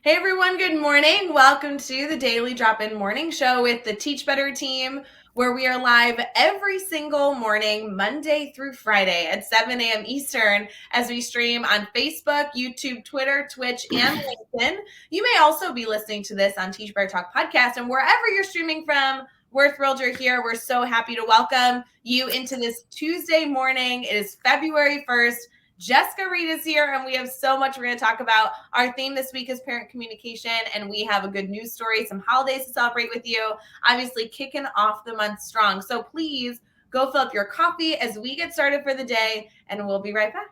Hey everyone, good morning. Welcome to the Daily Drop-In Morning Show with the Teach Better team, where we are live every single morning, Monday through Friday at 7 a.m. Eastern, as we stream on Facebook, YouTube, Twitter, Twitch, and LinkedIn. You may also be listening to this on Teach Better Talk podcast, and wherever you're streaming from, we're thrilled you're here. We're so happy to welcome you into this Tuesday morning. It is February 1st. Jessica Reed is here, and we have so much we're going to talk about. Our theme this week is parent communication, and we have a good news story, some holidays to celebrate with you, obviously kicking off the month strong. So please go fill up your coffee as we get started for the day, and we'll be right back.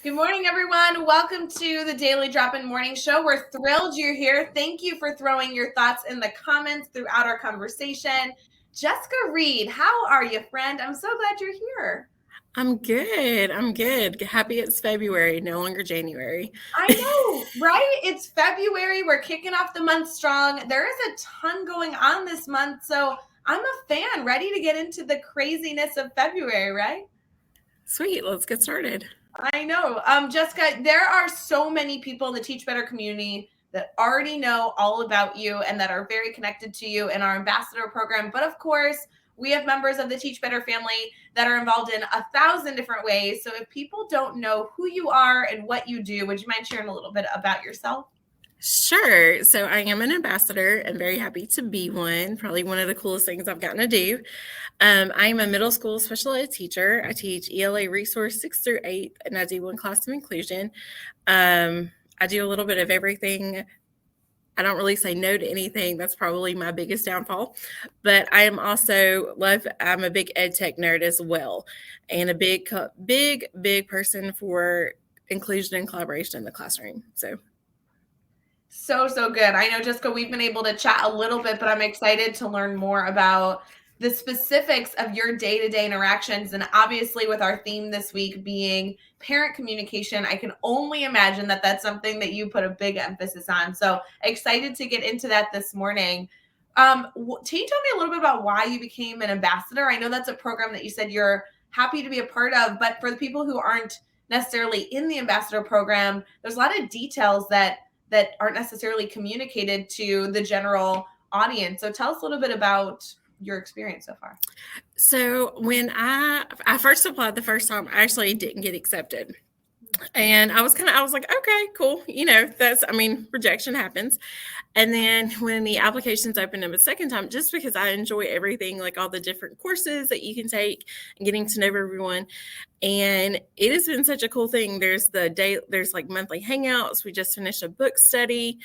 Good morning, everyone. Welcome to the Daily Drop-In Morning Show. We're thrilled you're here. Thank you for throwing your thoughts in the comments throughout our conversation. Jessica Reed, how are you, friend? I'm so glad you're here. I'm good. Happy it's February, no longer January. I know, right? It's February. We're kicking off the month strong. There is a ton going on this month, so I'm a fan, ready to get into the craziness of February, right? Sweet, let's get started. I know. Jessica, there are so many people in the Teach Better community that already know all about you and that are very connected to you in our ambassador program. But of course, we have members of the Teach Better family that are involved in 1,000 different ways. So if people don't know who you are and what you do, would you mind sharing a little bit about yourself? Sure. So I am an ambassador and very happy to be one. Probably one of the coolest things I've gotten to do. I am a middle school special ed teacher. I teach ELA resource 6 through 8, and I do one class of inclusion. I do a little bit of everything. I don't really say no to anything. That's probably my biggest downfall. But I am also I'm a big ed tech nerd as well, and a big person for inclusion and collaboration in the classroom. So good. I know, Jessica, we've been able to chat a little bit, but I'm excited to learn more about the specifics of your day-to-day interactions. And obviously with our theme this week being parent communication, I can only imagine that that's something that you put a big emphasis on. So excited to get into that this morning. Can you tell me a little bit about why you became an ambassador? I know that's a program that you said you're happy to be a part of, but for the people who aren't necessarily in the ambassador program, there's a lot of details that aren't necessarily communicated to the general audience. So tell us a little bit about your experience so far. So when I first applied the first time, I actually didn't get accepted. And I was like, okay, cool. Rejection happens. And then when the applications opened up a second time, just because I enjoy everything, like all the different courses that you can take and getting to know everyone. And it has been such a cool thing. There's like monthly hangouts. We just finished a book study.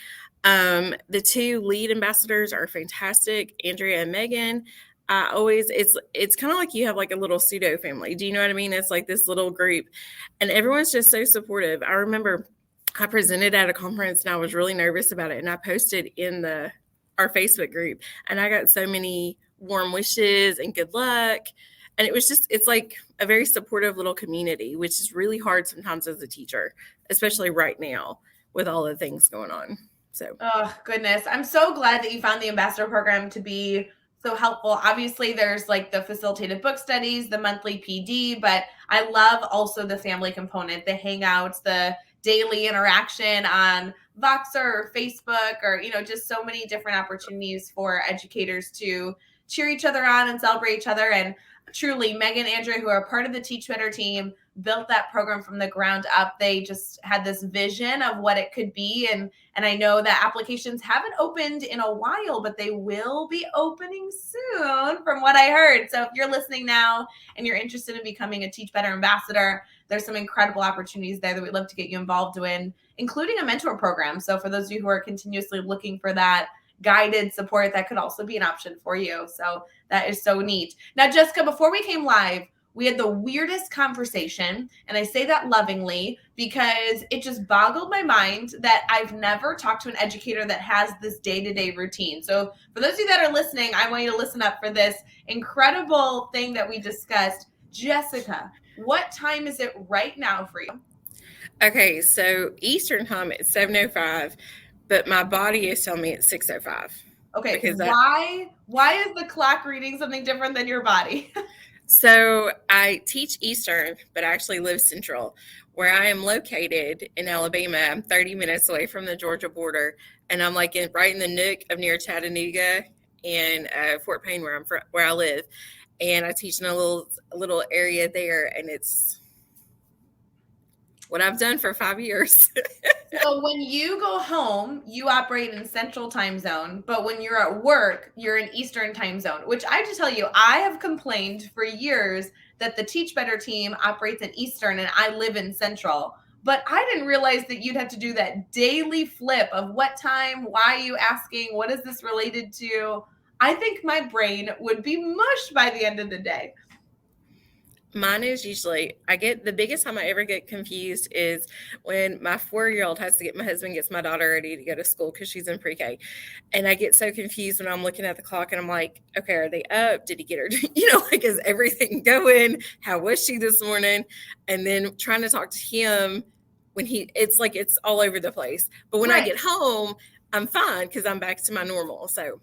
The two lead ambassadors are fantastic, Andrea and Megan. It's kind of like you have like a little pseudo family. Do you know what I mean? It's like this little group, and everyone's just so supportive. I remember I presented at a conference and I was really nervous about it, and I posted in our Facebook group, and I got so many warm wishes and good luck. And it's like a very supportive little community, which is really hard sometimes as a teacher, especially right now with all the things going on. So, oh goodness, I'm so glad that you found the ambassador program to be so helpful. Obviously, there's like the facilitated book studies, the monthly PD, but I love also the family component, the hangouts, the daily interaction on Voxer or Facebook, or just so many different opportunities for educators to cheer each other on and celebrate each other. And truly, Megan and Andrea, who are part of the Teach Better team, built that program from the ground up. They just had this vision of what it could be. And I know that applications haven't opened in a while, but they will be opening soon from what I heard. So if you're listening now and you're interested in becoming a Teach Better ambassador, there's some incredible opportunities there that we'd love to get you involved in, including a mentor program. So for those of you who are continuously looking for that guided support, that could also be an option for you. So that is so neat. Now, Jessica, before we came live, We had the weirdest conversation, and I say that lovingly because it just boggled my mind that I've never talked to an educator that has this day-to-day routine. So for those of you that are listening, I want you to listen up for this incredible thing that we discussed. Jessica, what time is it right now for you? Okay, so Eastern time it's 7:05, but my body is telling me it's 6:05. Okay, Because why is the clock reading something different than your body? So I teach Eastern, but I actually live Central. Where I am located in Alabama, I'm 30 minutes away from the Georgia border, and I'm like right in the nook of near Chattanooga and Fort Payne, where I live, and I teach in a little area there, and it's what I've done for 5 years. So when you go home, you operate in Central time zone, but when you're at work, you're in Eastern time zone, which I have to tell you, I have complained for years that the Teach Better team operates in Eastern and I live in Central. But I didn't realize that you'd have to do that daily flip of what time, why are you asking, what is this related to? I think my brain would be mush by the end of the day. Mine is usually, the biggest time I ever get confused is when my 4-year-old has to get, my husband gets my daughter ready to go to school because she's in pre-K. And I get so confused when I'm looking at the clock and I'm like, okay, are they up? Did he get her? Is everything going? How was she this morning? And then trying to talk to him when it's all over the place. But when I get home, I'm fine because I'm back to my normal. So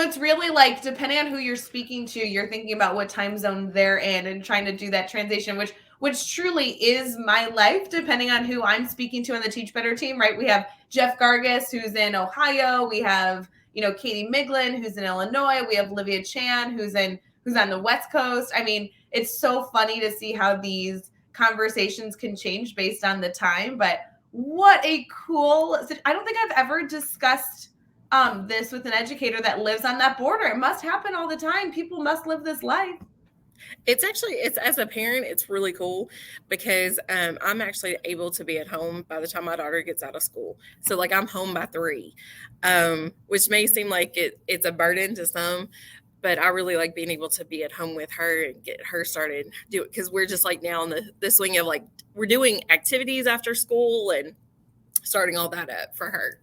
it's really depending on who you're speaking to, you're thinking about what time zone they're in and trying to do that transition, which truly is my life, depending on who I'm speaking to on the Teach Better team, right? We have Jeff Gargis, who's in Ohio. We have, Katie Miglin, who's in Illinois. We have Livia Chan, who's on the West Coast. I mean, it's so funny to see how these conversations can change based on the time, but what a cool, I don't think I've ever discussed this with an educator that lives on that border. It must happen all the time. People must live this life. It's as a parent, it's really cool because I'm actually able to be at home by the time my daughter gets out of school. So I'm home by 3, which may seem like it's a burden to some, but I really like being able to be at home with her and get her started because we're just now in the swing of we're doing activities after school and starting all that up for her.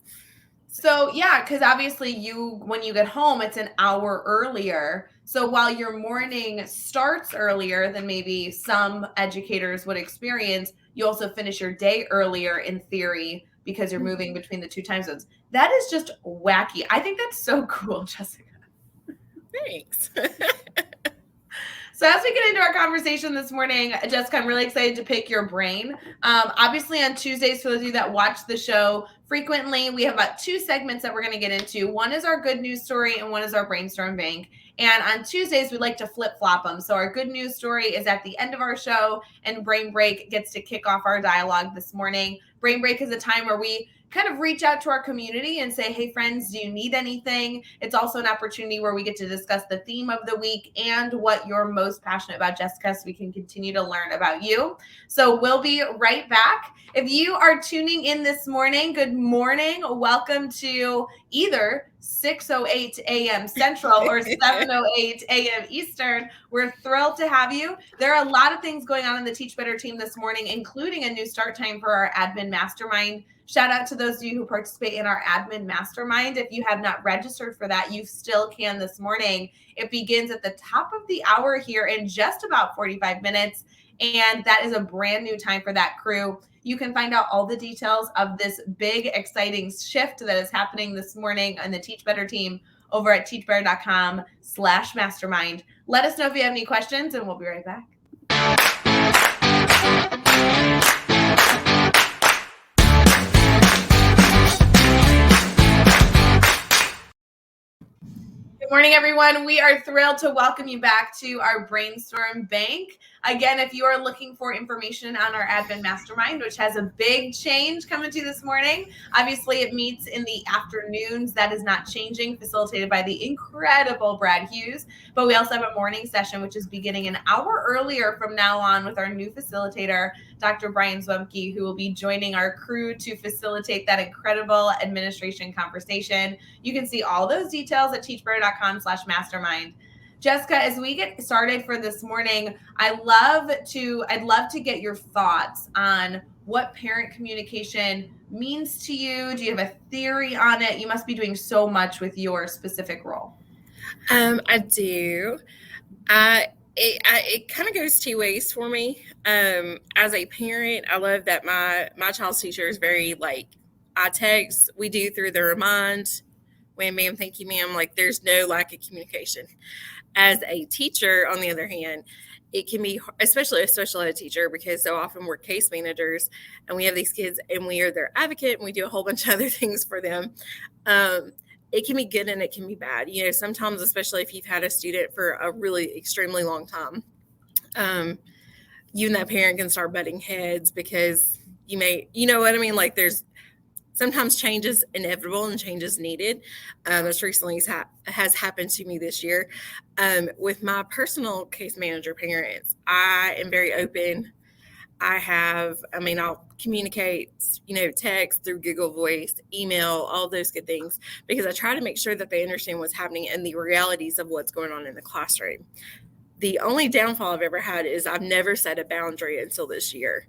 So yeah, because obviously when you get home, it's an hour earlier. So while your morning starts earlier than maybe some educators would experience, you also finish your day earlier in theory because you're moving between the two time zones. That is just wacky. I think that's so cool, Jessica. Thanks. So as we get into our conversation this morning, Jessica, I'm really excited to pick your brain. Obviously on Tuesdays, for those of you that watch the show frequently, we have about 2 segments that we're going to get into. One is our good news story and one is our brainstorm bank. And on Tuesdays, we like to flip-flop them. So our good news story is at the end of our show and Brain Break gets to kick off our dialogue this morning. Brain Break is a time where we kind of reach out to our community and say, hey, friends, do you need anything? It's also an opportunity where we get to discuss the theme of the week and what you're most passionate about, Jessica, so we can continue to learn about you. So we'll be right back. If you are tuning in this morning, good morning. Welcome to either 6:08 a.m. Central or 7:08 a.m. Eastern. We're thrilled to have you. There are a lot of things going on in the Teach Better team this morning, including a new start time for our admin mastermind. Shout out to those of you who participate in our admin mastermind. If you have not registered for that, you still can this morning. It begins at the top of the hour here in just about 45 minutes. And that is a brand new time for that crew. You can find out all the details of this big, exciting shift that is happening this morning on the Teach Better team over at teachbetter.com/mastermind. Let us know if you have any questions and we'll be right back. Good morning, everyone. We are thrilled to welcome you back to our Brainstorm Bank. Again, if you are looking for information on our admin mastermind, which has a big change coming to you this morning, obviously it meets in the afternoons. That is not changing, facilitated by the incredible Brad Hughes. But we also have a morning session, which is beginning an hour earlier from now on with our new facilitator, Dr. Brian Zwemke, who will be joining our crew to facilitate that incredible administration conversation. You can see all those details at teachbetter.com/mastermind. Jessica, as we get started for this morning, I'd love to get your thoughts on what parent communication means to you. Do you have a theory on it? You must be doing so much with your specific role. I do. It kind of goes two ways for me. As a parent, I love that my child's teacher is very like, I text, we do through the remind, wham, ma'am, thank you, ma'am. Like there's no lack of communication. As a teacher, on the other hand, it can be, especially a special ed teacher, because so often we're case managers and we have these kids and we are their advocate and we do a whole bunch of other things for them. It can be good and it can be bad. Sometimes, especially if you've had a student for a really extremely long time, you and that parent can start butting heads because you know what I mean? Like there's sometimes change is inevitable and change is needed. As recently has happened to me this year. With my personal case manager parents, I am very open. I'll communicate, text through Google Voice, email, all those good things, because I try to make sure that they understand what's happening and the realities of what's going on in the classroom. The only downfall I've ever had is I've never set a boundary until this year.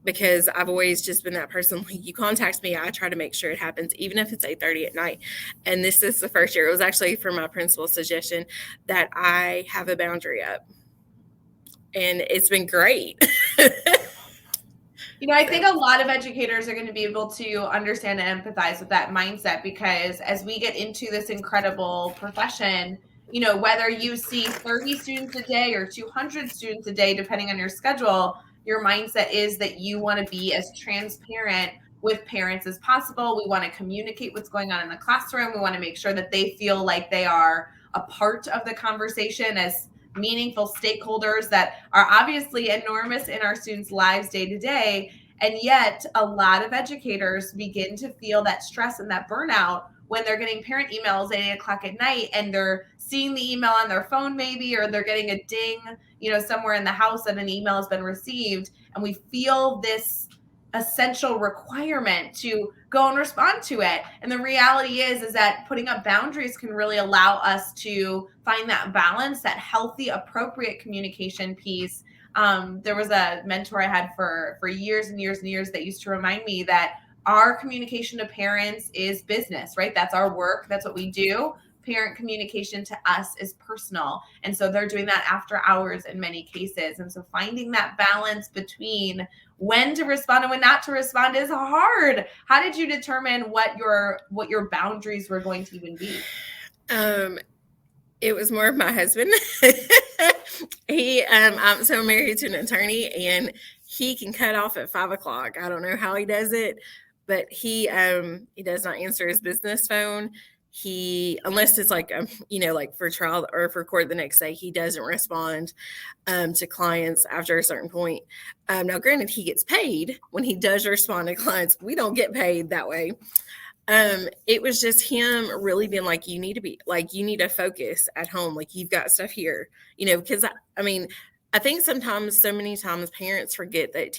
Because I've always just been that person. Like, you contact me, I try to make sure it happens, even if it's 8:30 at night. And this is the first year. It was actually for my principal's suggestion that I have a boundary up. And it's been great. I think a lot of educators are going to be able to understand and empathize with that mindset, because as we get into this incredible profession, whether you see 30 students a day or 200 students a day, depending on your schedule, your mindset is that you want to be as transparent with parents as possible. We want to communicate what's going on in the classroom. We want to make sure that they feel like they are a part of the conversation as meaningful stakeholders that are obviously enormous in our students' lives day to day. And yet a lot of educators begin to feel that stress and that burnout when they're getting parent emails at 8:00 at night and they're seeing the email on their phone maybe, or they're getting a ding, somewhere in the house that an email has been received. And we feel this essential requirement to go and respond to it. And the reality is that putting up boundaries can really allow us to find that balance, that healthy, appropriate communication piece. There was a mentor I had for years and years and years that used to remind me that our communication to parents is business, right? That's our work. That's what we do. Parent communication to us is personal. And so they're doing that after hours in many cases. And so finding that balance between when to respond and when not to respond is hard. How did you determine what your boundaries were going to even be? It was more of my husband. I'm so married to an attorney, and he can cut off at 5:00. I don't know how he does it, but he does not answer his business phone. Unless it's like for trial or for court the next day, he doesn't respond to clients after a certain point. Now, granted, he gets paid when he does respond to clients. We don't get paid that way. It was just him really being like, you need to focus at home. Like, you've got stuff here, because I think sometimes, so many times, parents forget that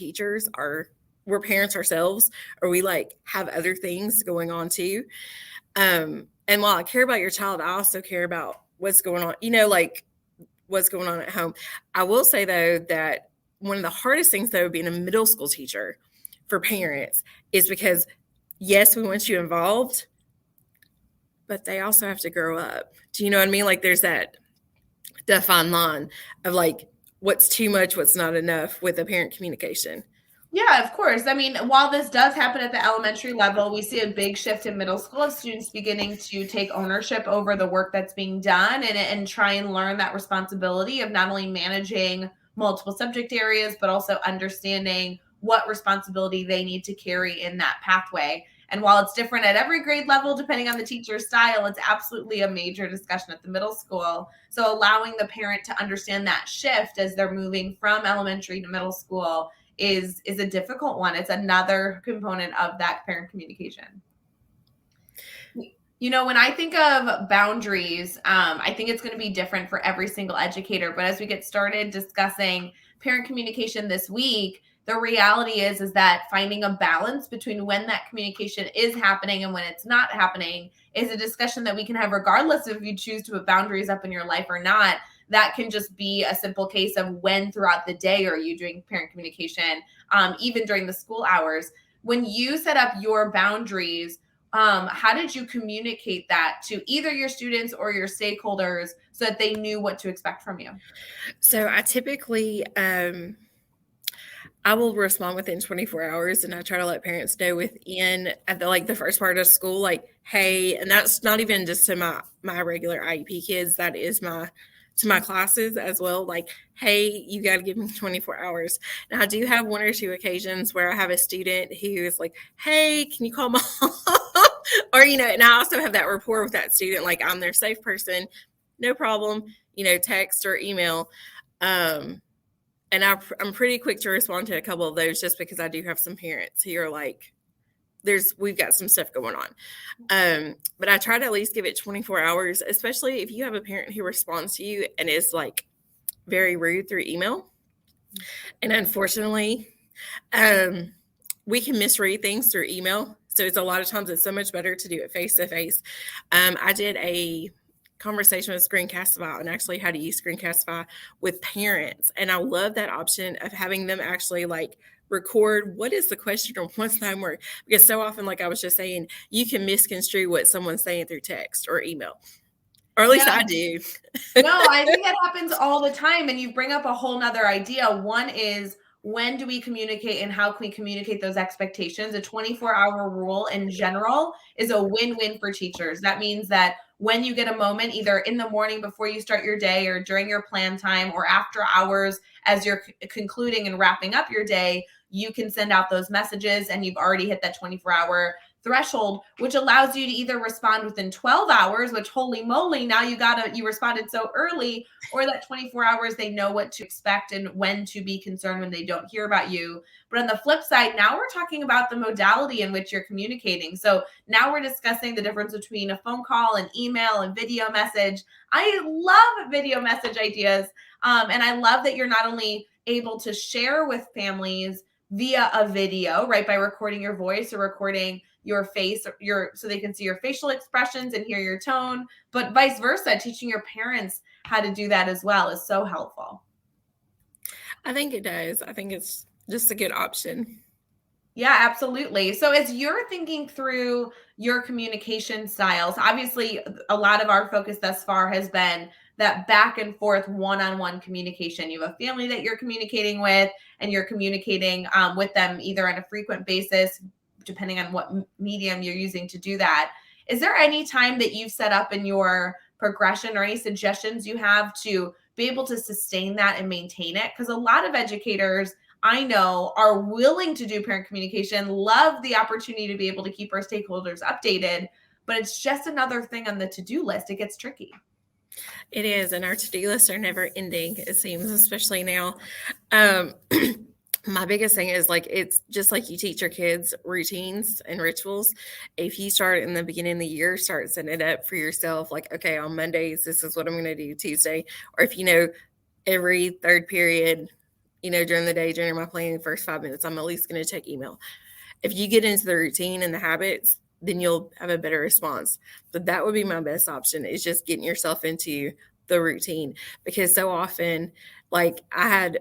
we're parents ourselves, or we have other things going on too. And while I care about your child, I also care about what's going on, what's going on at home. I will say though, that one of the hardest things though, being a middle school teacher for parents, is because yes, we want you involved, but they also have to grow up. Do you know what I mean? Like, there's that defined line of what's too much, what's not enough with the parent communication. Yeah, of course. While this does happen at the elementary level, we see a big shift in middle school of students beginning to take ownership over the work that's being done and try and learn that responsibility of not only managing multiple subject areas, but also understanding what responsibility they need to carry in that pathway. And while it's different at every grade level, depending on the teacher's style, it's absolutely a major discussion at the middle school. So allowing the parent to understand that shift as they're moving from elementary to middle school is a difficult one. It's another component of that parent communication. When I think of boundaries, I think it's going to be different for every single educator. But as we get started discussing parent communication this week, the reality is that finding a balance between when that communication is happening and when it's not happening is a discussion that we can have regardless if you choose to put boundaries up in your life or not. That can just be a simple case of when throughout the day are you doing parent communication, even during the school hours. When you set up your boundaries, how did you communicate that to either your students or your stakeholders so that they knew what to expect from you? So I typically, I will respond within 24 hours, and I try to let parents know within at the first part of school, like, hey, and that's not even just to my regular IEP kids, that is to my classes as well. Like, hey, you got to give me 24 hours. Now, I do have one or two occasions where I have a student who is like, hey, can you call mom? Or, and I also have that rapport with that student. Like, I'm their safe person, no problem, text or email. And I'm pretty quick to respond to a couple of those just because I do have some parents who are like, we've got some stuff going on. But I try to at least give it 24 hours, especially if you have a parent who responds to you and is like very rude through email. And unfortunately, we can misread things through email. So it's a lot of times it's so much better to do it face to face. I did a conversation with Screencastify and actually how to use Screencastify with parents. And I love that option of having them actually like record what is the question or what's the homework, because so often, like I was just saying, you can misconstrue what someone's saying through text or email, or at least I do. No, I think that happens all the time. And you bring up a whole nother idea. One is, when do we communicate and how can we communicate those expectations? A 24-hour rule in general is a win-win for teachers. That means that when you get a moment, either in the morning before you start your day or during your plan time or after hours as you're concluding and wrapping up your day, you can send out those messages and you've already hit that 24-hour threshold, which allows you to either respond within 12 hours, which holy moly, now you responded so early, or that 24 hours, they know what to expect and when to be concerned when they don't hear about you. But on the flip side, now we're talking about the modality in which you're communicating. So now we're discussing the difference between a phone call, an email, and video message. I love video message ideas. And I love that you're not only able to share with families via a video, right, by recording your voice or recording your face, so they can see your facial expressions and hear your tone, but vice versa, teaching your parents how to do that as well is so helpful. I think it does. I think it's just a good option. Yeah, absolutely. So as you're thinking through your communication styles, obviously a lot of our focus thus far has been that back and forth one-on-one communication. You have a family that you're communicating with, and you're communicating with them either on a frequent basis, depending on what medium you're using to do that. Is there any time that you've set up in your progression or any suggestions you have to be able to sustain that and maintain it? Because a lot of educators I know are willing to do parent communication, love the opportunity to be able to keep our stakeholders updated, but it's just another thing on the to-do list. It gets tricky. It is, and our to-do lists are never ending, it seems, especially now. My biggest thing is like, it's just like you teach your kids routines and rituals. If you start in the beginning of the year, start setting it up for yourself. Like, okay, on Mondays, this is what I'm going to do Tuesday. Or if, every third period, during the day, during my planning, the first 5 minutes, I'm at least going to check email. If you get into the routine and the habits, then you'll have a better response. But that would be my best option, is just getting yourself into the routine, because so often, like I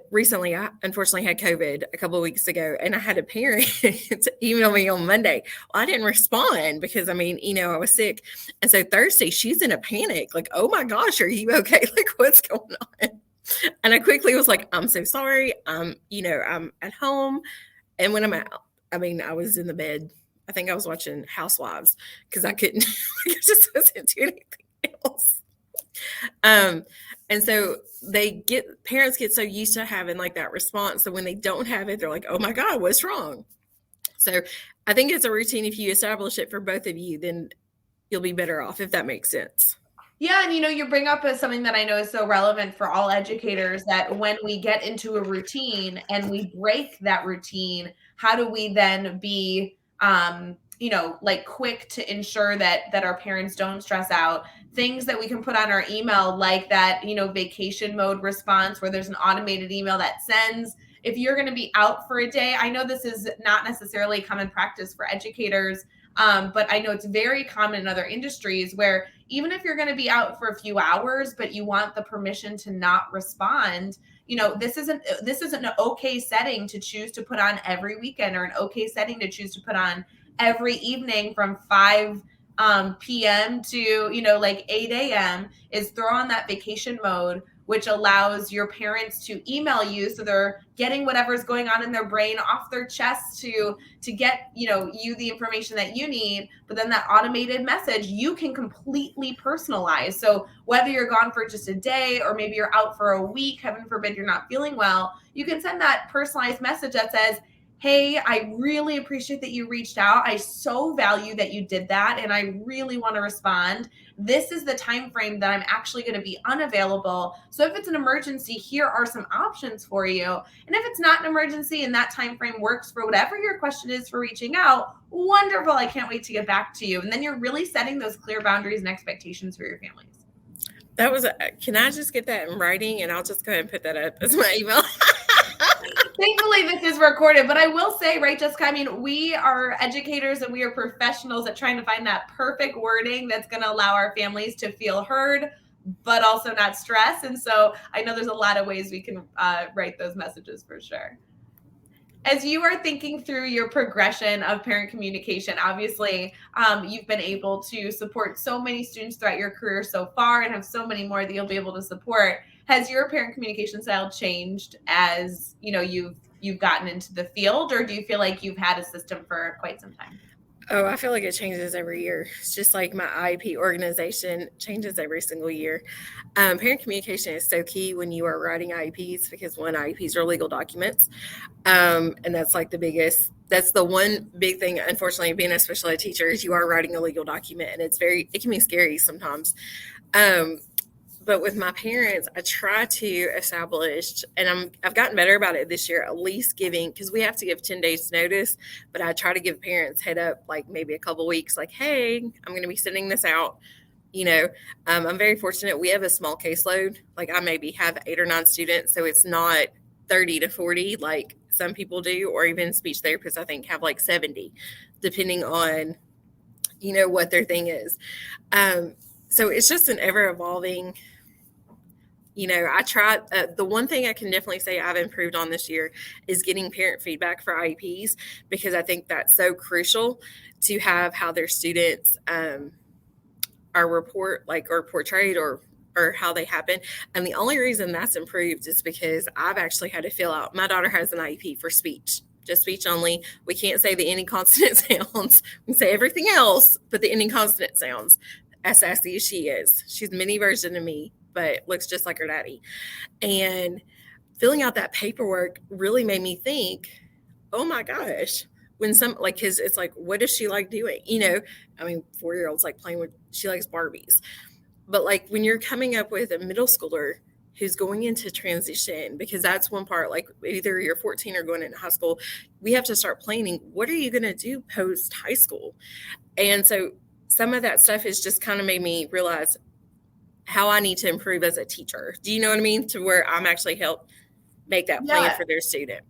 unfortunately had COVID a couple of weeks ago, and I had a parent to email me on Monday. Well, I didn't respond because I was sick. And so Thursday she's in a panic, like, oh my gosh, are you okay? Like, what's going on? And I quickly was like, I'm so sorry. I'm at home. And when I'm out, I was in the bed. I think I was watching Housewives because I couldn't, I just wasn't doing anything else. And so parents get so used to having like that response. So when they don't have it, they're like, oh my God, what's wrong? So I think it's a routine. If you establish it for both of you, then you'll be better off, if that makes sense. Yeah. And you bring up as something that I know is so relevant for all educators, that when we get into a routine and we break that routine, how do we then be, like quick to ensure that our parents don't stress out? Things that we can put on our email, like that, vacation mode response, where there's an automated email that sends if you're going to be out for a day, I know this is not necessarily common practice for educators, but I know it's very common in other industries where even if you're going to be out for a few hours, but you want the permission to not respond, this isn't an okay setting to choose to put on every weekend, or an okay setting to choose to put on every evening from 5 p.m. to, like 8 a.m. is throw on that vacation mode, which allows your parents to email you. So they're getting whatever's going on in their brain off their chest to get, you the information that you need. But then that automated message, you can completely personalize. So whether you're gone for just a day, or maybe you're out for a week, heaven forbid you're not feeling well, you can send that personalized message that says, hey, I really appreciate that you reached out. I so value that you did that, and I really want to respond. This is the time frame that I'm actually going to be unavailable. So if it's an emergency, here are some options for you. And if it's not an emergency and that time frame works for whatever your question is for reaching out, wonderful. I can't wait to get back to you. And then you're really setting those clear boundaries and expectations for your families. Can I just get that in writing, and I'll just go ahead and put that up as my email? Thankfully, this is recorded, but I will say, right, Jessica, I mean, we are educators and we are professionals at trying to find that perfect wording that's going to allow our families to feel heard, but also not stress. And so I know there's a lot of ways we can write those messages for sure. As you are thinking through your progression of parent communication, obviously, you've been able to support so many students throughout your career so far and have so many more that you'll be able to support. Has your parent communication style changed as, you've gotten into the field, or do you feel like you've had a system for quite some time? Oh, I feel like it changes every year. It's just like my IEP organization changes every single year. Parent communication is so key when you are writing IEPs, because IEPs are legal documents. And that's like that's the one big thing, unfortunately, being a special ed teacher, is you are writing a legal document, and it can be scary sometimes. But with my parents, I try to establish, and I've gotten better about it this year, at least giving, because we have to give 10 days notice, but I try to give parents head up, like maybe a couple weeks, like, hey, I'm going to be sending this out. I'm very fortunate. We have a small caseload. Like, I maybe have 8 or 9 students, so it's not 30 to 40 like some people do, or even speech therapists, I think, have like 70, depending on, what their thing is. So it's just an ever evolving. I try. The one thing I can definitely say I've improved on this year is getting parent feedback for IEPs, because I think that's so crucial to have how their students are portrayed or how they happen. And the only reason that's improved is because I've actually had to fill out. My daughter has an IEP for speech, just speech only. We can't say the ending consonant sounds. We can say everything else, but the ending consonant sounds. As sassy as she is, she's a mini version of me, but looks just like her daddy. And filling out that paperwork really made me think, oh my gosh, when because it's like, what does she like doing? 4-year-olds like playing with, she likes Barbies. But like when you're coming up with a middle schooler who's going into transition, because that's one part, like either you're 14 or going into high school, we have to start planning, what are you going to do post high school? And so some of that stuff has just kind of made me realize how I need to improve as a teacher. Do you know what I mean? To where I'm actually help make that plan for their student.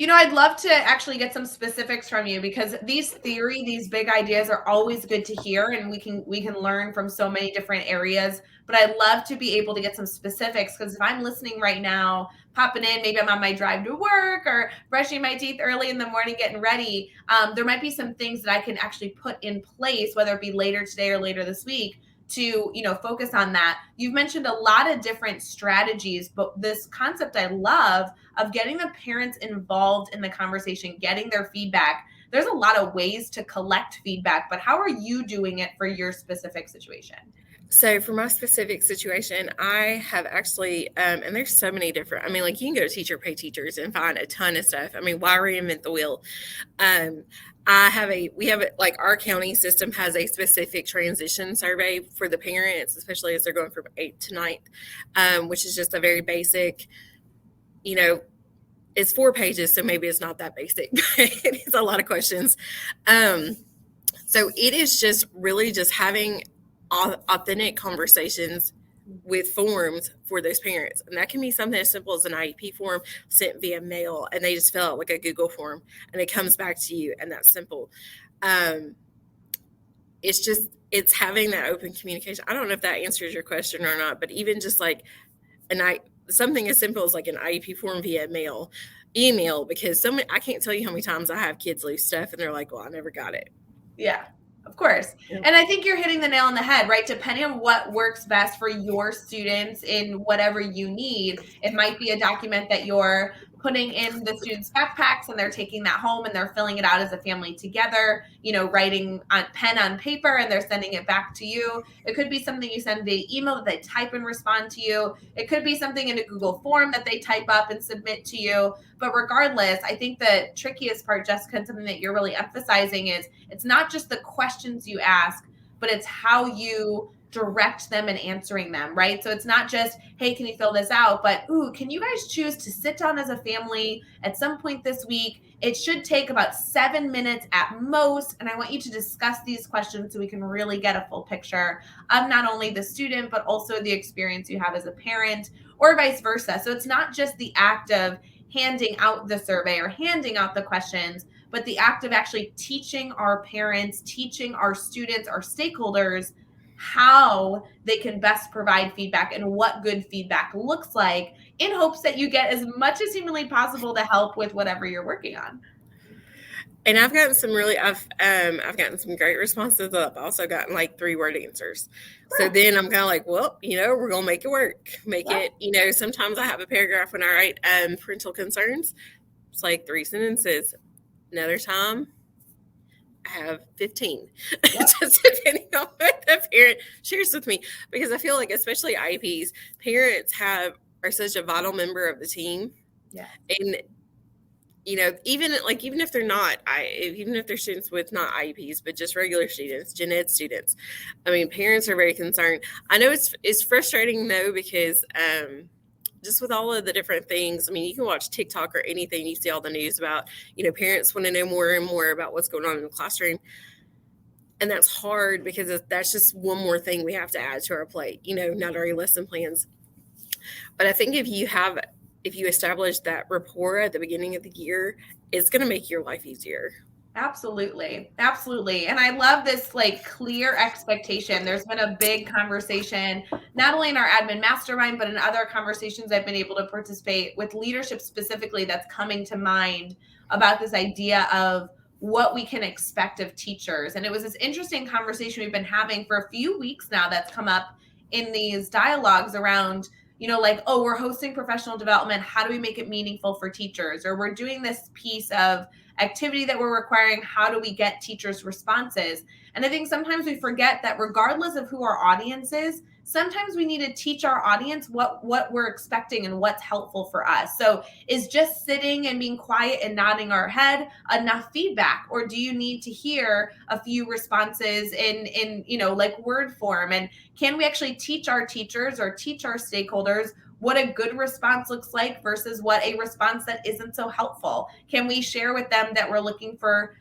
I'd love to actually get some specifics from you, because these big ideas are always good to hear, and we can learn from so many different areas. But I'd love to be able to get some specifics, because if I'm listening right now, popping in, maybe I'm on my drive to work or brushing my teeth early in the morning, getting ready, there might be some things that I can actually put in place, whether it be later today or later this week, to focus on that. You've mentioned a lot of different strategies, but this concept I love of getting the parents involved in the conversation, getting their feedback. There's a lot of ways to collect feedback, but how are you doing it for your specific situation? So for my specific situation, I have actually, and there's so many different, you can go to Teacher Pay Teachers and find a ton of stuff. Why reinvent the wheel? Our county system has a specific transition survey for the parents, especially as they're going from 8th to 9th, which is just a very basic, it's 4 pages, so maybe it's not that basic, but it's a lot of questions. So it is just really just having authentic conversations with forms for those parents. And that can be something as simple as an IEP form sent via mail, and they just fill out like a Google form and it comes back to you, and that's simple. It's having that open communication. I don't know if that answers your question or not, but even just like something as simple as like an IEP form via email, because I can't tell you how many times I have kids leave stuff and they're like, well, I never got it. Yeah. Of course. And I think you're hitting the nail on the head, right? Depending on what works best for your students in whatever you need, it might be a document that you're putting in the students' backpacks and they're taking that home and they're filling it out as a family together, writing on pen on paper and they're sending it back to you. It could be something you send via email that they type and respond to you. It could be something in a Google form that they type up and submit to you. But regardless, I think the trickiest part, Jessica, and something that you're really emphasizing is it's not just the questions you ask, but it's how you direct them and answering them, right? So it's not just, hey, can you fill this out? But, can you guys choose to sit down as a family at some point this week? It should take about 7 minutes at most. And I want you to discuss these questions so we can really get a full picture of not only the student, but also the experience you have as a parent or vice versa. So it's not just the act of handing out the survey or handing out the questions, but the act of actually teaching our parents, teaching our students, our stakeholders, how they can best provide feedback and what good feedback looks like, in hopes that you get as much as humanly possible to help with whatever you're working on. And I've gotten some I've gotten some great responses. I've also gotten like 3-word answers. Sure. So then I'm kind of like, well, we're going to make it work. It, sometimes I have a paragraph when I write parental concerns. It's like 3 sentences. Another time, I have 15, just depending on what the parent shares with me. Because I feel like, especially IEPs, parents are such a vital member of the team. Yeah. And even if they're not, even if they're students with not IEPs, but just regular students, gen ed students, I mean, parents are very concerned. I know it's frustrating though, because just with all of the different things, I mean, you can watch TikTok or anything, you see all the news about, parents want to know more and more about what's going on in the classroom. And that's hard because that's just one more thing we have to add to our plate, not our lesson plans. But I think if you establish that rapport at the beginning of the year, it's going to make your life easier. Absolutely. Absolutely. And I love this clear expectation. There's been a big conversation, not only in our admin mastermind, but in other conversations I've been able to participate with leadership specifically, that's coming to mind about this idea of what we can expect of teachers. And it was this interesting conversation we've been having for a few weeks now that's come up in these dialogues around, we're hosting professional development. How do we make it meaningful for teachers? Or we're doing this piece of activity that we're requiring. How do we get teachers' responses? And I think sometimes we forget that regardless of who our audience is, sometimes we need to teach our audience what we're expecting and what's helpful for us. So is just sitting and being quiet and nodding our head enough feedback? Or do you need to hear a few responses in word form? And can we actually teach our teachers or teach our stakeholders what a good response looks like versus what a response that isn't so helpful? Can we share with them that we're looking for,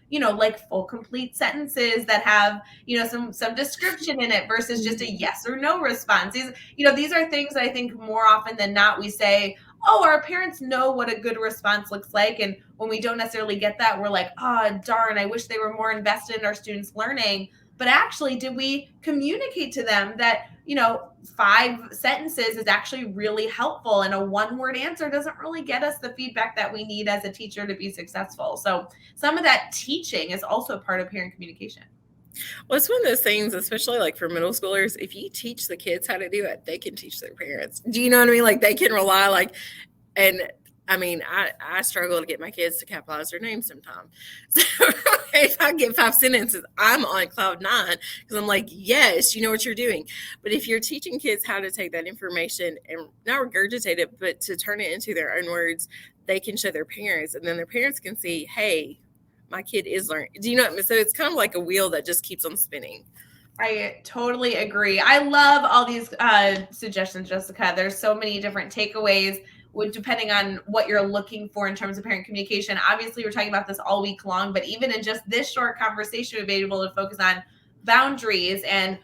full complete sentences that have, some description in it versus just a yes or no response? These are things that I think more often than not we say, oh, our parents know what a good response looks like. And when we don't necessarily get that, we're like, oh, darn, I wish they were more invested in our students' learning. But actually, did we communicate to them that, 5 sentences is actually really helpful, and a 1-word answer doesn't really get us the feedback that we need as a teacher to be successful? So some of that teaching is also part of parent communication. Well, it's one of those things, especially for middle schoolers, if you teach the kids how to do it, they can teach their parents. Do you know what I mean? They can rely I struggle to get my kids to capitalize their names sometimes. So if I get 5 sentences, I'm on cloud 9 because I'm like, yes, you know what you're doing. But if you're teaching kids how to take that information and not regurgitate it, but to turn it into their own words, they can show their parents, and then their parents can see, hey, my kid is learning. Do you know what I mean? So it's kind of like a wheel that just keeps on spinning. I totally agree. I love all these suggestions, Jessica. There's so many different takeaways depending on what you're looking for in terms of parent communication. Obviously, we're talking about this all week long, but even in just this short conversation, we've been able to focus on boundaries and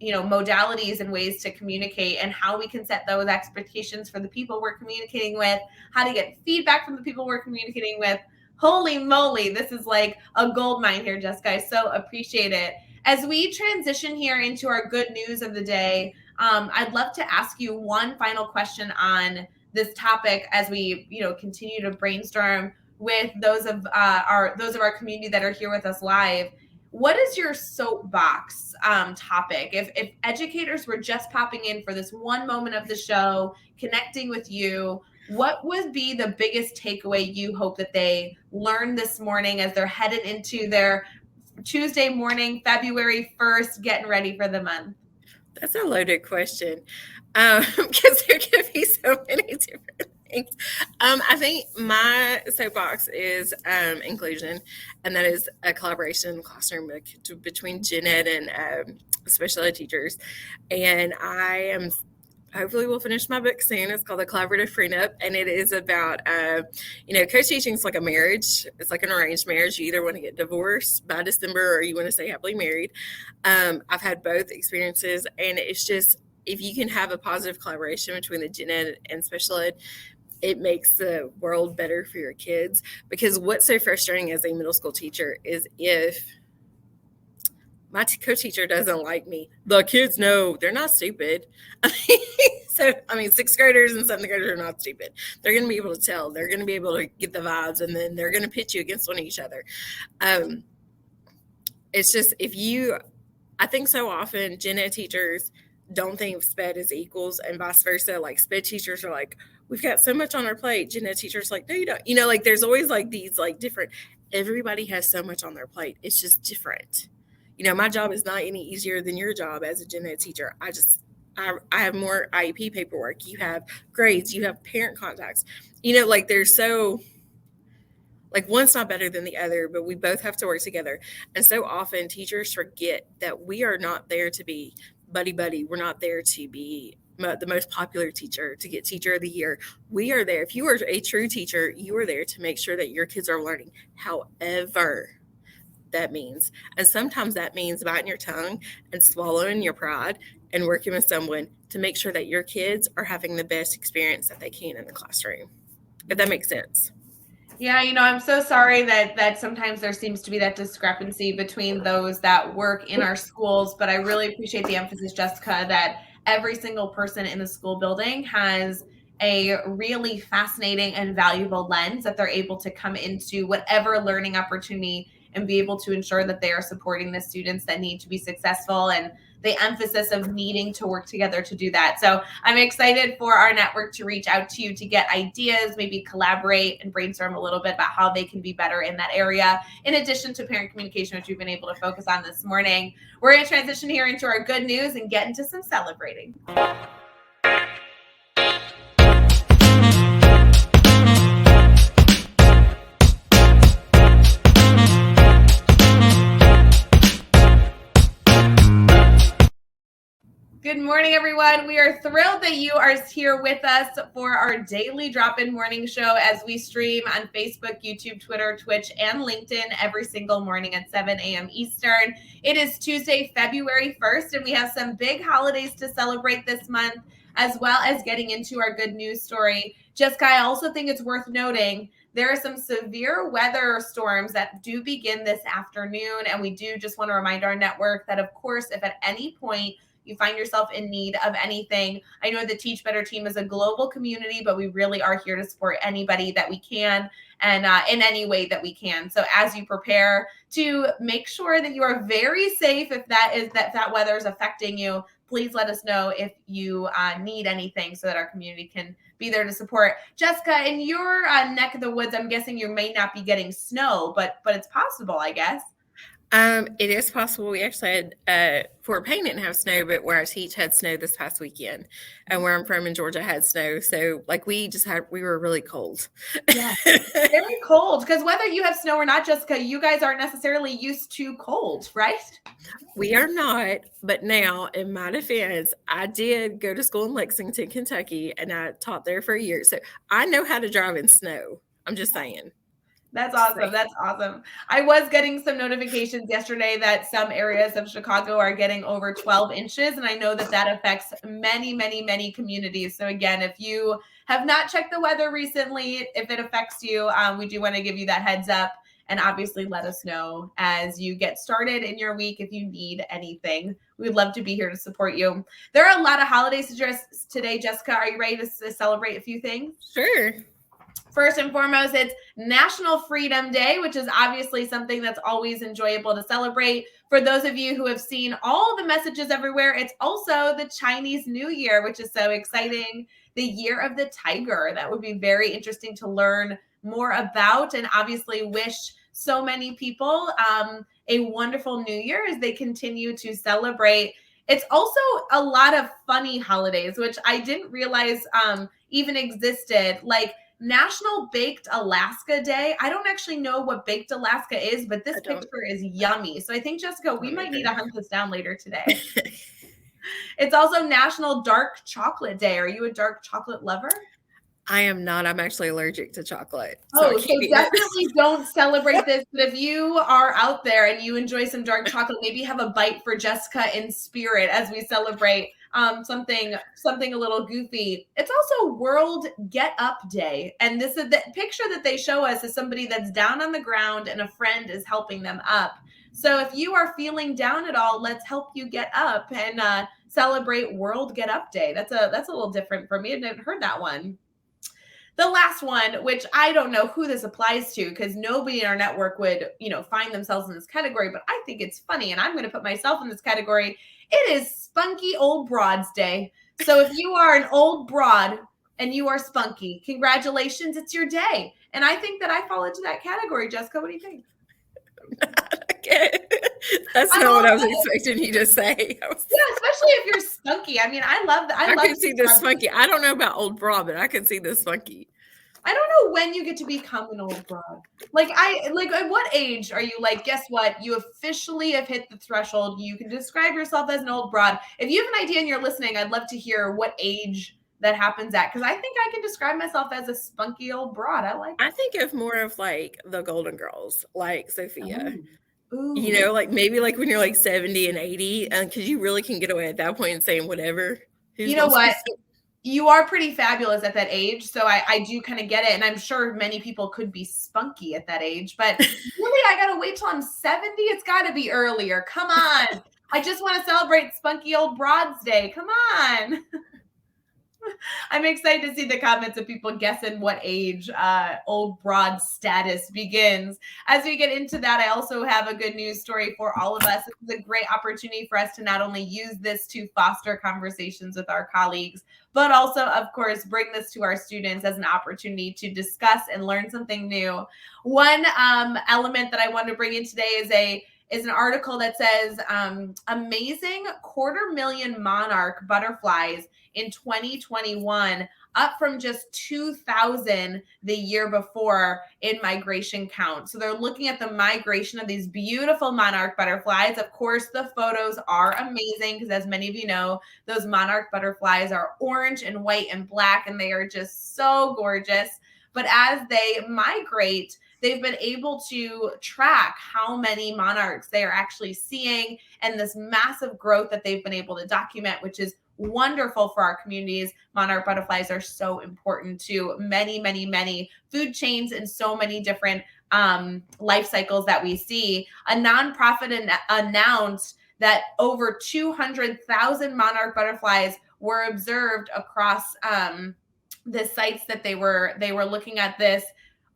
modalities and ways to communicate, and how we can set those expectations for the people we're communicating with, how to get feedback from the people we're communicating with. Holy moly, this is like a gold mine here, Jessica. I so appreciate it. As we transition here into our good news of the day, I'd love to ask you one final question on this topic as we continue to brainstorm with those of our community that are here with us live. What is your soapbox topic? If educators were just popping in for this one moment of the show, connecting with you, what would be the biggest takeaway you hope that they learned this morning as they're headed into their Tuesday morning, February 1st, getting ready for the month? That's a loaded question, because there can be so many different things. I think my soapbox is inclusion, and that is a collaboration in the classroom between gen ed and special ed teachers. And I am hopefully we'll finish my book soon. It's called The Collaborative Prenup, and it is about, co-teaching is like a marriage. It's like an arranged marriage. You either want to get divorced by December or you want to stay happily married. I've had both experiences, and it's just, if you can have a positive collaboration between the gen ed and special ed, it makes the world better for your kids. Because what's so frustrating as a middle school teacher is if my co-teacher doesn't like me, the kids know they're not stupid. So, sixth graders and seventh graders are not stupid. They're going to be able to tell. They're going to be able to get the vibes, and then they're going to pit you against one of each other. It's just, I think so often gen ed teachers don't think of SPED as equals, and vice versa. Like, SPED teachers are like, we've got so much on our plate. Gen ed teachers are like, no, you don't. There's always like these like different, everybody has so much on their plate. It's just different. My job is not any easier than your job as a gen ed teacher. I have more IEP paperwork. You have grades. You have parent contacts. There's so, one's not better than the other, but we both have to work together. And so often teachers forget that we are not there to be buddy-buddy. We're not there to be the most popular teacher, to get teacher of the year. We are there. If you are a true teacher, you are there to make sure that your kids are learning. However that means. And sometimes that means biting your tongue and swallowing your pride and working with someone to make sure that your kids are having the best experience that they can in the classroom. If that makes sense. Yeah, I'm so sorry that sometimes there seems to be that discrepancy between those that work in our schools, but I really appreciate the emphasis, Jessica, that every single person in the school building has a really fascinating and valuable lens that they're able to come into whatever learning opportunity and be able to ensure that they are supporting the students that need to be successful, and the emphasis of needing to work together to do that. So I'm excited for our network to reach out to you to get ideas, maybe collaborate and brainstorm a little bit about how they can be better in that area, in addition to parent communication, which we've been able to focus on this morning. We're going to transition here into our good news and get into some celebrating. Good morning, everyone. We are thrilled that you are here with us for our daily drop-in morning show as we stream on Facebook, YouTube, Twitter, Twitch, and LinkedIn every single morning at 7 a.m. Eastern. It is Tuesday, February 1st, and we have some big holidays to celebrate this month, as well as getting into our good news story. Jessica, I also think it's worth noting there are some severe weather storms that do begin this afternoon, and we do just want to remind our network that, of course, if at any point you find yourself in need of anything, I know the Teach Better team is a global community, but we really are here to support anybody that we can and in any way that we can. So as you prepare to make sure that you are very safe, if that weather is affecting you, please let us know if you need anything so that our community can be there to support. Jessica, in your neck of the woods, I'm guessing you may not be getting snow, but it's possible, I guess. It is possible. We actually had Fort Payne didn't have snow, but where I teach had snow this past weekend, and where I'm from in Georgia had snow. So we were really cold. Yeah, very cold, because whether you have snow or not, Jessica, you guys aren't necessarily used to cold, right? We are not, but now in my defense, I did go to school in Lexington, Kentucky, and I taught there for a year. So I know how to drive in snow. I'm just saying. That's awesome. That's awesome. I was getting some notifications yesterday that some areas of Chicago are getting over 12 inches. And I know that that affects many, many, many communities. So again, if you have not checked the weather recently, if it affects you, we do want to give you that heads up. And obviously let us know as you get started in your week if you need anything. We'd love to be here to support you. There are a lot of holidays to address today, Jessica. Are you ready to celebrate a few things? Sure. First and foremost, it's National Freedom Day, which is obviously something that's always enjoyable to celebrate. For those of you who have seen all the messages everywhere, it's also the Chinese New Year, which is so exciting. The Year of the Tiger. That would be very interesting to learn more about, and obviously wish so many people a wonderful New Year as they continue to celebrate. It's also a lot of funny holidays, which I didn't realize even existed, like National Baked Alaska Day. I don't actually know what Baked Alaska is, but this picture is yummy. So I think, Jessica, we might need to hunt this down later today. It's also National Dark Chocolate Day. Are you a dark chocolate lover? I am not. I'm actually allergic to chocolate. So definitely don't celebrate this. But if you are out there and you enjoy some dark chocolate, maybe have a bite for Jessica in spirit as we celebrate something a little goofy. It's also World Get Up Day. And this is the picture that they show us is somebody that's down on the ground and a friend is helping them up. So if you are feeling down at all, let's help you get up and celebrate World Get Up Day. That's a little different for me. I didn't heard that one. The last one, which I don't know who this applies to because nobody in our network would, find themselves in this category, but I think it's funny and I'm going to put myself in this category. It is Spunky Old Broads Day. So if you are an old broad and you are spunky, congratulations, it's your day. And I think that I fall into that category. Jessica, what do you think? That's not what I was expecting you to say. Yeah, especially if you're spunky. I mean, I love that. I can see the spunky. I don't know about old broad, but I can see the spunky. I don't know when you get to become an old broad. Like at what age are you like, guess what? You officially have hit the threshold. You can describe yourself as an old broad. If you have an idea and you're listening, I'd love to hear what age that happens at, because I think I can describe myself as a spunky old broad. I think of more of like the Golden Girls, like Sophia. Ooh. Like maybe like when you're like 70 and 80, because you really can get away at that point and saying whatever. You know what? You are pretty fabulous at that age. So I do kind of get it. And I'm sure many people could be spunky at that age. But really, I got to wait till I'm 70. It's got to be earlier. Come on. I just want to celebrate Spunky Old Broads Day. Come on. I'm excited to see the comments of people guessing what age old broad status begins. As we get into that, I also have a good news story for all of us. This is a great opportunity for us to not only use this to foster conversations with our colleagues, but also, of course, bring this to our students as an opportunity to discuss and learn something new. One element that I want to bring in today is an article that says amazing 250,000 monarch butterflies in 2021, up from just 2,000 the year before in migration count. So they're looking at the migration of these beautiful monarch butterflies. Of course, the photos are amazing because, as many of you know, those monarch butterflies are orange and white and black, and they are just so gorgeous. But as they migrate, they've been able to track how many monarchs they are actually seeing and this massive growth that they've been able to document, which is wonderful for our communities. Monarch butterflies are so important to many, many, many food chains and so many different life cycles that we see. A nonprofit announced that over 200,000 monarch butterflies were observed across the sites that they were looking at this.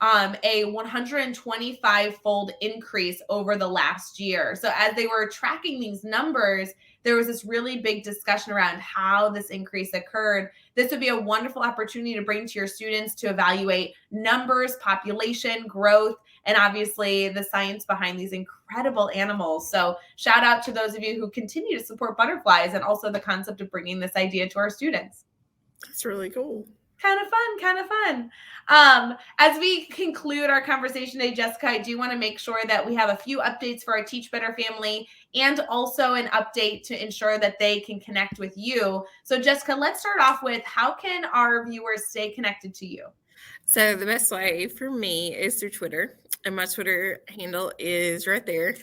A 125-fold increase over the last year. So as they were tracking these numbers, there was this really big discussion around how this increase occurred. This would be a wonderful opportunity to bring to your students to evaluate numbers, population, growth, and obviously the science behind these incredible animals. So shout out to those of you who continue to support butterflies and also the concept of bringing this idea to our students. That's really cool. Kind of fun. As we conclude our conversation today, Jessica, I do want to make sure that we have a few updates for our Teach Better family and also an update to ensure that they can connect with you. So Jessica, let's start off with, how can our viewers stay connected to you? So the best way for me is through Twitter. And my Twitter handle is right there,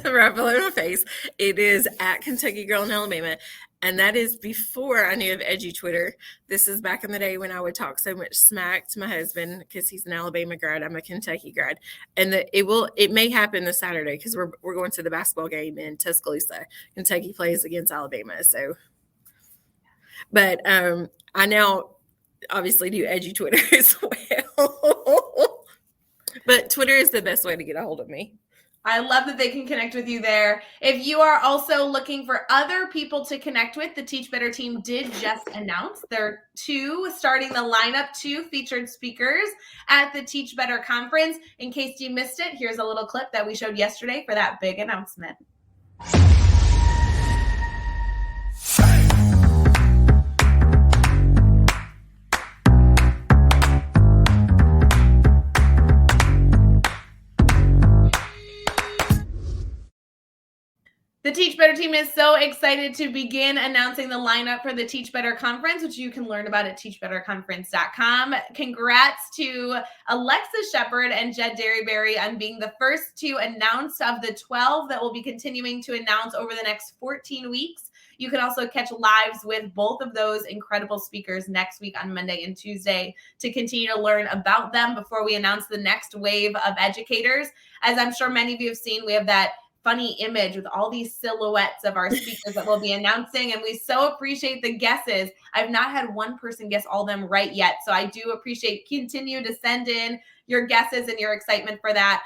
right below my face. It is at Kentucky Girl in Alabama. And that is before I knew of Edgy Twitter. This is back in the day when I would talk so much smack to my husband because he's an Alabama grad. I'm a Kentucky grad. And it may happen this Saturday because we're going to the basketball game in Tuscaloosa. Kentucky plays against Alabama. So, but I now obviously do Edgy Twitter as well. But Twitter is the best way to get a hold of me. I love that they can connect with you there. If you are also looking for other people to connect with, the Teach Better team did just announce they're starting the lineup, 2 featured speakers at the Teach Better conference. In case you missed it, here's a little clip that we showed yesterday for that big announcement. The Teach Better team is so excited to begin announcing the lineup for the Teach Better conference, which you can learn about at teachbetterconference.com. Congrats to Alexa Shepard and Jed Derryberry on being the first to announce of the 12 that will be continuing to announce over the next 14 weeks. You can also catch lives with both of those incredible speakers next week on Monday and Tuesday to continue to learn about them before we announce the next wave of educators. As I'm sure many of you have seen, we have that funny image with all these silhouettes of our speakers that we'll be announcing. And we so appreciate the guesses. I've not had one person guess all them right yet. So I do appreciate continue to send in your guesses and your excitement for that.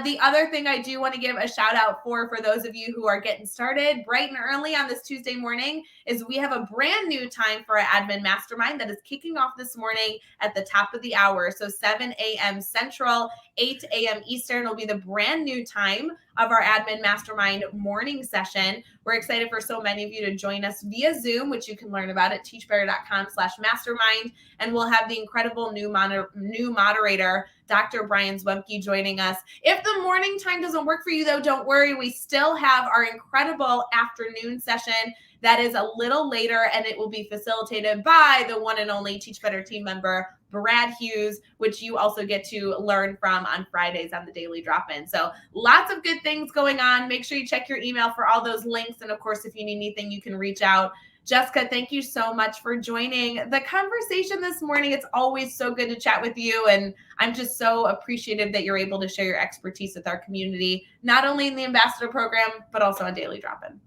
The other thing I do want to give a shout out for those of you who are getting started bright and early on this Tuesday morning is we have a brand new time for our admin mastermind that is kicking off this morning at the top of the hour. So 7 a.m. Central, 8 a.m. Eastern will be the brand new time of our admin mastermind morning session. We're excited for so many of you to join us via Zoom, which you can learn about at teachbetter.com/mastermind. And we'll have the incredible new moderator, Dr. Brian Zwemke, joining us. If the morning time doesn't work for you, though, don't worry. We still have our incredible afternoon session that is a little later, and it will be facilitated by the one and only Teach Better team member, Brad Hughes, which you also get to learn from on Fridays on the Daily Drop-In. So lots of good things going on. Make sure you check your email for all those links. And of course, if you need anything, you can reach out. Jessica, thank you so much for joining the conversation this morning. It's always so good to chat with you. And I'm just so appreciative that you're able to share your expertise with our community, not only in the Ambassador Program, but also on Daily Drop-In.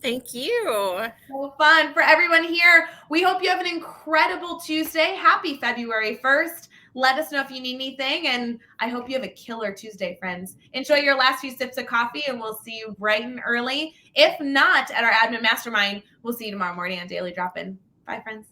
Thank you. So fun. For everyone here, we hope you have an incredible Tuesday. Happy February 1st. Let us know if you need anything, and I hope you have a killer Tuesday, friends. Enjoy your last few sips of coffee, and we'll see you bright and early. If not, at our Admin Mastermind, we'll see you tomorrow morning on Daily Drop-In. Bye, friends.